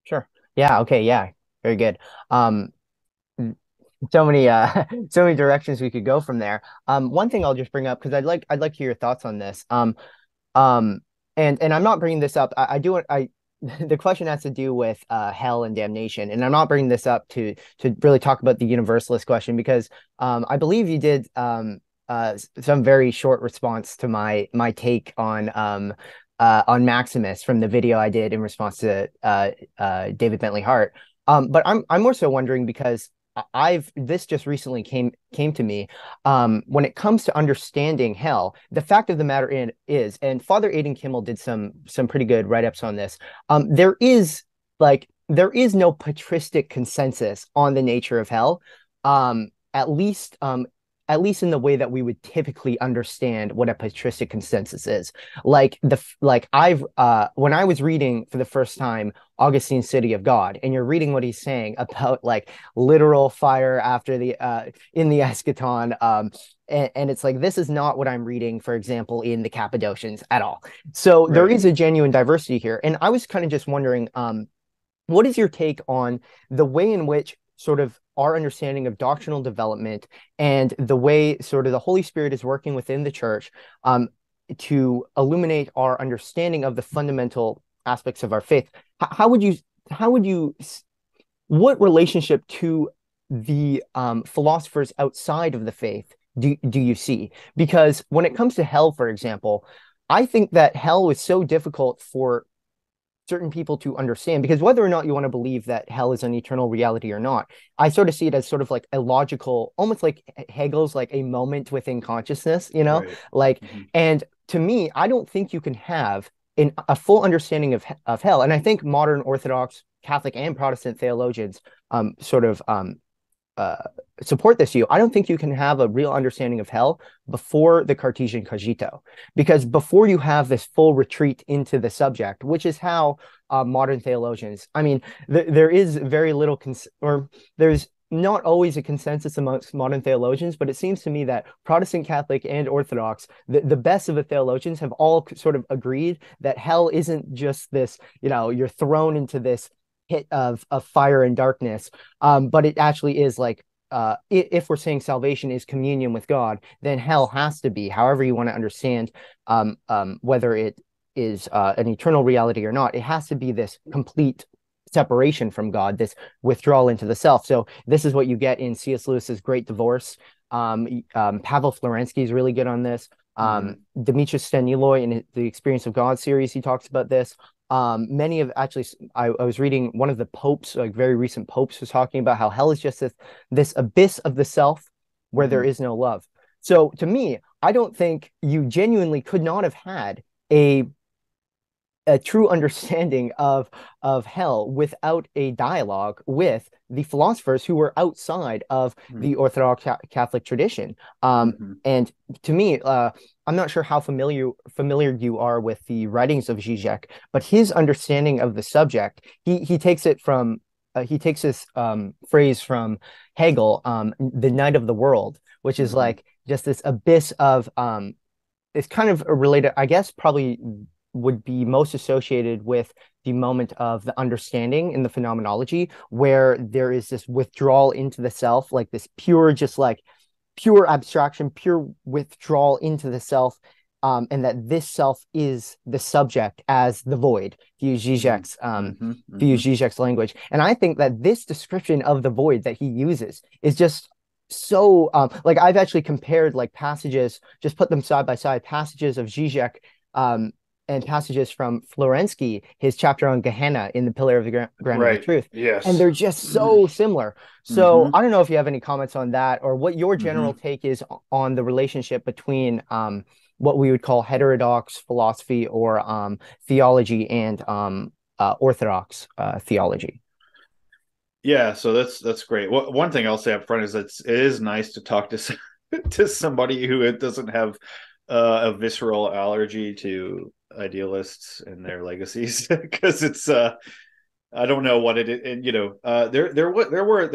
Sure. Yeah. Okay. Yeah. Very good. Um, so many so many directions we could go from there. One thing I'll just bring up because I'd like to hear your thoughts on this. Um, and I'm not bringing this up. I do it. The question has to do with hell and damnation, and I'm not bringing this up to really talk about the universalist question because I believe you did some very short response to my take on Maximus from the video I did in response to David Bentley Hart. But I'm more so wondering because I've this just recently came to me when it comes to understanding hell, the fact of the matter is, and Father Aidan Kimmel did some pretty good write-ups on this. There is no patristic consensus on the nature of hell, um, at least um, at least in the way that we would typically understand what a patristic consensus is. Like I've when I was reading for the first time Augustine's City of God, and you're reading what he's saying about like literal fire after the in the eschaton. And it's like this is not what I'm reading, for example, in the Cappadocians at all. So there Right. is a genuine diversity here, and I was kind of just wondering, what is your take on the way in which sort of our understanding of doctrinal development and the way sort of the Holy Spirit is working within the church to illuminate our understanding of the fundamental aspects of our faith? How would you what relationship to the philosophers outside of the faith do you see? Because when it comes to hell, for example, I think that hell is so difficult for certain people to understand because whether or not you want to believe that hell is an eternal reality or not, I sort of see it as sort of like a logical, almost like Hegel's like a moment within consciousness, Right. like, Mhm. and to me, I don't think you can have a full understanding of hell. And I think modern Orthodox, Catholic, and Protestant theologians sort of uh, support this view. I don't think you can have a real understanding of hell before the Cartesian cogito, because before you have this full retreat into the subject, which is how modern theologians, I mean, there is very little, or there's not always a consensus amongst modern theologians, but it seems to me that Protestant, Catholic, and Orthodox, the best of the theologians have all sort of agreed that hell isn't just this, you're thrown into this pit of fire and darkness, but it actually is like if we're saying salvation is communion with God, then hell has to be, however you want to understand whether it is an eternal reality or not, it has to be this complete separation from God, this withdrawal into the self. So this is what you get in C.S. Lewis's Great Divorce. Pavel Florensky is really good on this. Mhm. Demetrius Staniloy in the Experience of God series, he talks about this. Many of actually, I was reading one of the popes, like very recent popes, was talking about how hell is just this abyss of the self where there Mhm. is no love. So to me, I don't think you genuinely could not have had a true understanding of hell without a dialogue with the philosophers who were outside of Mhm. the Orthodox Catholic tradition. Mhm. And to me, I'm not sure how familiar you are with the writings of Zizek, but his understanding of the subject, he takes it from he takes this phrase from Hegel, the night of the world, which is Mhm. like just this abyss of it's kind of related, I guess, probably would be most associated with the moment of the understanding in the phenomenology, where there is this withdrawal into the self, like this pure, just like pure abstraction, pure withdrawal into the self, and that this self is the subject as the void, Mhm. Mhm. to use Mhm. Zizek's language. And I think that this description of the void that he uses is just so like I've actually compared like passages, just put them side by side, passages of Zizek um, and passages from Florensky, his chapter on Gehenna in the Pillar of the Ground of the Right. Truth, and Yes. they're just so similar. So Mhm. I don't know if you have any comments on that or what your general Mhm. take is on the relationship between what we would call heterodox philosophy or theology and orthodox theology. Yeah, so that's great. One thing I'll say up front is that it is nice to talk to to somebody who it doesn't have a visceral allergy to idealists and their legacies because it's I don't know what it is, and there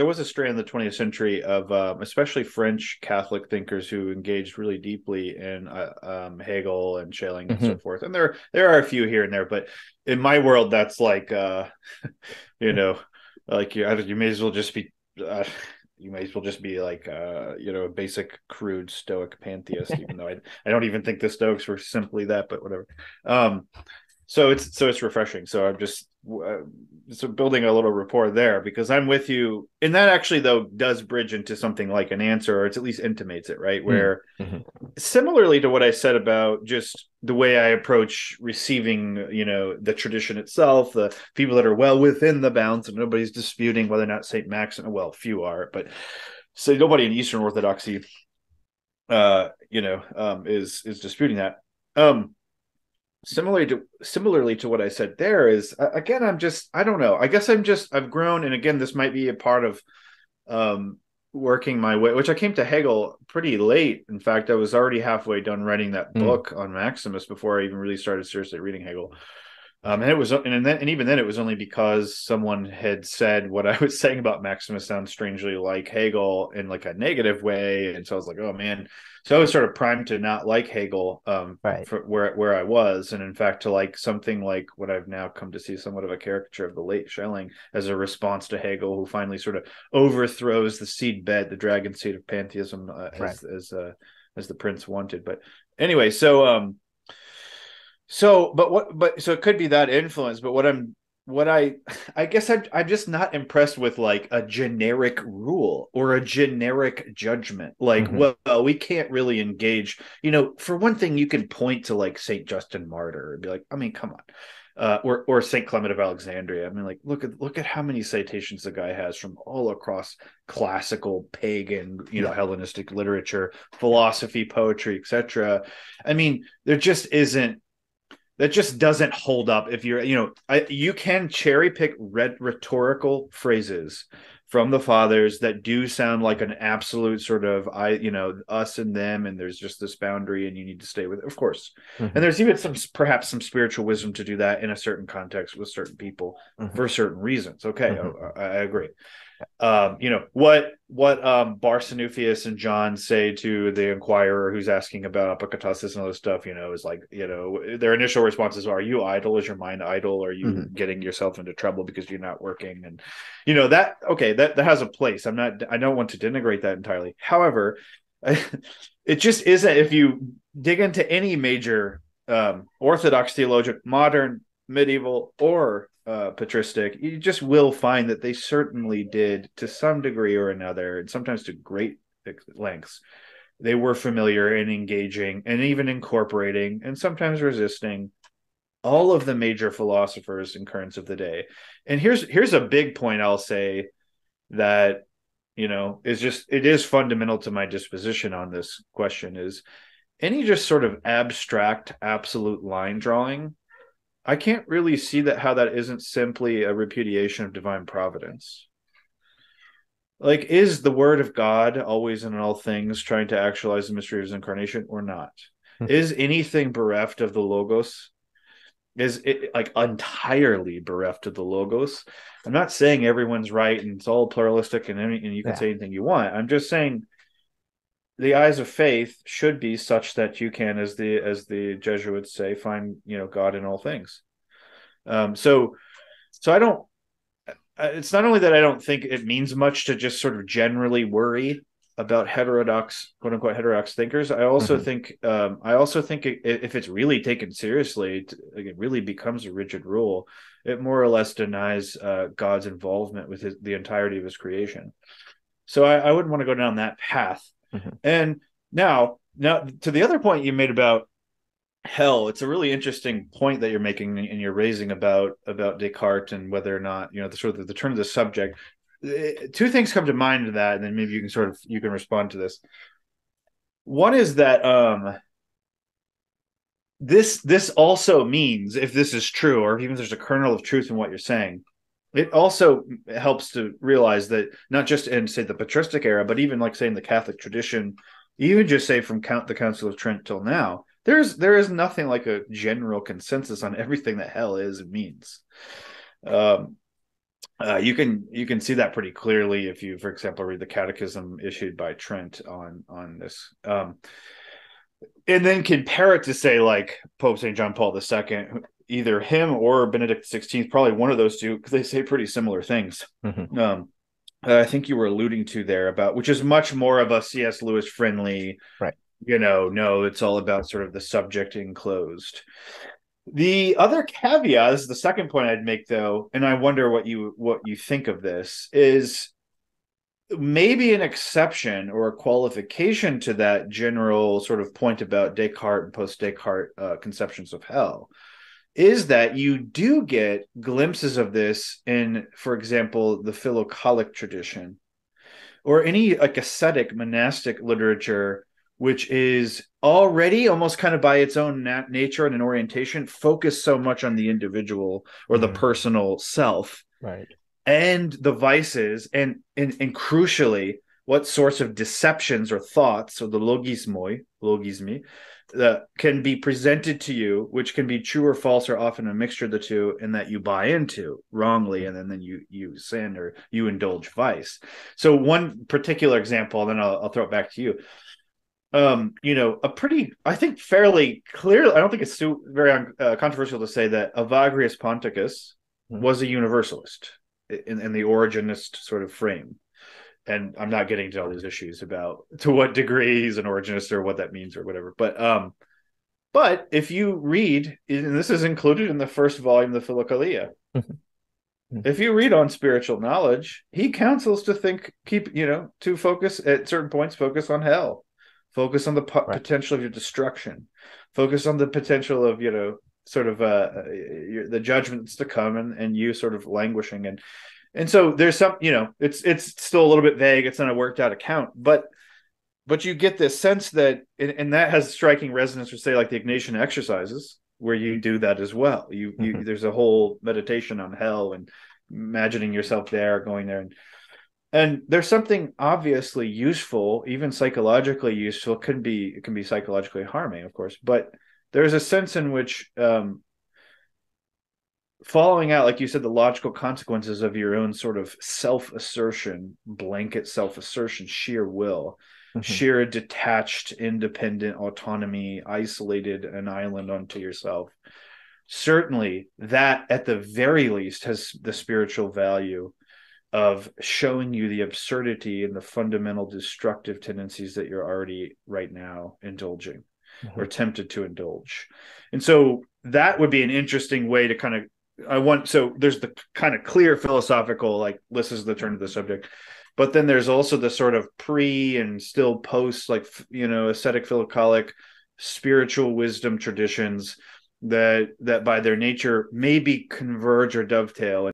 was a strand in the 20th century of especially French Catholic thinkers who engaged really deeply in Hegel and Schelling and so Hmm. forth. And there are a few here and there, but in my world, that's like you know, like you may as well just be. You may as well just be like a basic crude Stoic pantheist, even though I don't even think the Stoics were simply that, but whatever. Um, so it's refreshing. So I'm just so building a little rapport there because I'm with you, and that actually though does bridge into something like an answer, or it's at least intimates it, right? Where Mm-hmm. similarly to what I said about just the way I approach receiving, the tradition itself, the people that are well within the bounds, and nobody's disputing whether or not Saint Maximus. Well, few are, but so nobody in Eastern Orthodoxy, is disputing that. Um, similarly to what I said there is again, I don't know. I guess I've grown, and again, this might be a part of um working my way, which I came to Hegel pretty late. In fact, I was already halfway done writing that Mm. book on Maximus before I even really started seriously reading Hegel. And even then, it was only because someone had said what I was saying about Maximus sounds strangely like Hegel in like a negative way, and so I was like, oh man. So I was sort of primed to not like Hegel, Right. for where I was, and in fact to like something like what I've now come to see somewhat of a caricature of the late Schelling as a response to Hegel, who finally sort of overthrows the seed bed, the dragon seed of pantheism, Right. as the prince wanted. But anyway, so it could be that influence, but what I guess I'm just not impressed with like a generic rule or a generic judgment. Like, Hmm. well, we can't really engage. For one thing, you can point to like Saint Justin Martyr and be like, I mean, come on. Or Saint Clement of Alexandria. I mean, like, look at how many citations the guy has from all across classical, pagan, Yeah. Hellenistic literature, Yeah. philosophy, poetry, etc. I mean, there just isn't that just doesn't hold up if you can cherry pick rhetorical phrases from the fathers that do sound like an absolute sort of us and them, and there's just this boundary and you need to stay with it, of course. And Hmm. there's even perhaps some spiritual wisdom to do that in a certain context with certain people Hmm. for certain reasons. Okay, Hmm. I agree. What Barsanufius and John say to the inquirer who's asking about apokatasis and all this stuff, is like, their initial responses are you idle? Is your mind idle? Are you Hmm. getting yourself into trouble because you're not working? And that okay, that has a place. I don't want to denigrate that entirely. However, it just isn't. If you dig into any major Orthodox theologian, modern, medieval, or patristic, you just will find that they certainly did, to some degree or another, and sometimes to great lengths, they were familiar and engaging and even incorporating and sometimes resisting all of the major philosophers and currents of the day. And here's a big point I'll say that it is fundamental to my disposition on this question is any just sort of abstract absolute line drawing. I can't really see that how that isn't simply a repudiation of divine providence. Like, is the word of God always in all things trying to actualize the mystery of his incarnation or not? Is anything bereft of the logos? Is it like entirely bereft of the logos? I'm not saying everyone's right and it's all pluralistic and you can Yeah. say anything you want. I'm just saying the eyes of faith should be such that you can, as the Jesuits say, find God in all things. So I don't. It's not only that I don't think it means much to just sort of generally worry about heterodox, quote unquote, heterodox thinkers. I also Hmm. think, if it's really taken seriously, it really becomes a rigid rule. It more or less denies God's involvement with the entirety of His creation. So I wouldn't want to go down that path. Hmm. And now to the other point you made about hell, it's a really interesting point that you're making and you're raising about Descartes and whether or not the sort of the turn of the subject. Two things come to mind to that, and then maybe you can respond to this. One is that this also means, if this is true, or even if there's a kernel of truth in what you're saying, it also helps to realize that not just in say the patristic era, but even like say in the Catholic tradition, even just say from the Council of Trent till now, there is nothing like a general consensus on everything that hell is and means. Um, You can see that pretty clearly if you, for example, read the Catechism issued by Trent on this, and then compare it to, say, like Pope Saint John Paul II. Either him or Benedict XVI, probably one of those two, because they say pretty similar things. Mm-hmm. I think you were alluding to there about, which is much more of a C.S. Lewis friendly. Right. No, it's all about sort of the subject enclosed. The other caveat is the second point I'd make, though, and I wonder what you think of this, is maybe an exception or a qualification to that general sort of point about Descartes and post-Descartes conceptions of hell, is that you do get glimpses of this in, for example, the philocalic tradition, or any like ascetic monastic literature, which is already almost kind of by its own nature and an orientation focused so much on the individual or the Mm. personal self Right. and the vices, and crucially what sorts of deceptions or thoughts, or the logismi, that can be presented to you, which can be true or false, or often a mixture of the two, and that you buy into wrongly, and then you sin or you indulge vice. So one particular example, and then I'll throw it back to you. A pretty, I think, fairly clear. I don't think it's too very controversial to say that Evagrius Ponticus Mm. was a universalist in the Origenist sort of frame. And I'm not getting to all these issues about to what degree he's an Origenist or what that means or whatever. But if you read, and this is included in the first volume of the Philokalia, Mm. if you read on spiritual knowledge, he counsels to to focus at certain points, focus on hell, focus on the Right. potential of your destruction, focus on the potential of, sort of the judgments to come, and you sort of languishing. And so there's some, it's still a little bit vague. It's not a worked out account, but you get this sense that, and that has striking resonance with, say, like the Ignatian exercises, where you do that as well. Mm-hmm. There's a whole meditation on hell and imagining yourself there, going there, and there's something obviously useful, even psychologically useful. It can be psychologically harming, of course, but there's a sense in which, following out, like you said, the logical consequences of your own sort of self-assertion, blanket self-assertion, sheer will, Mm-hmm. sheer detached, independent autonomy, isolated an island unto yourself. Certainly, that at the very least has the spiritual value of showing you the absurdity and the fundamental destructive tendencies that you're already right now indulging Mm-hmm. or tempted to indulge. And so that would be an interesting way to kind of, so there's the kind of clear philosophical, like, this is the turn of the subject, but then there's also the sort of pre and still post, like, ascetic philocalic spiritual wisdom traditions that by their nature maybe converge or dovetail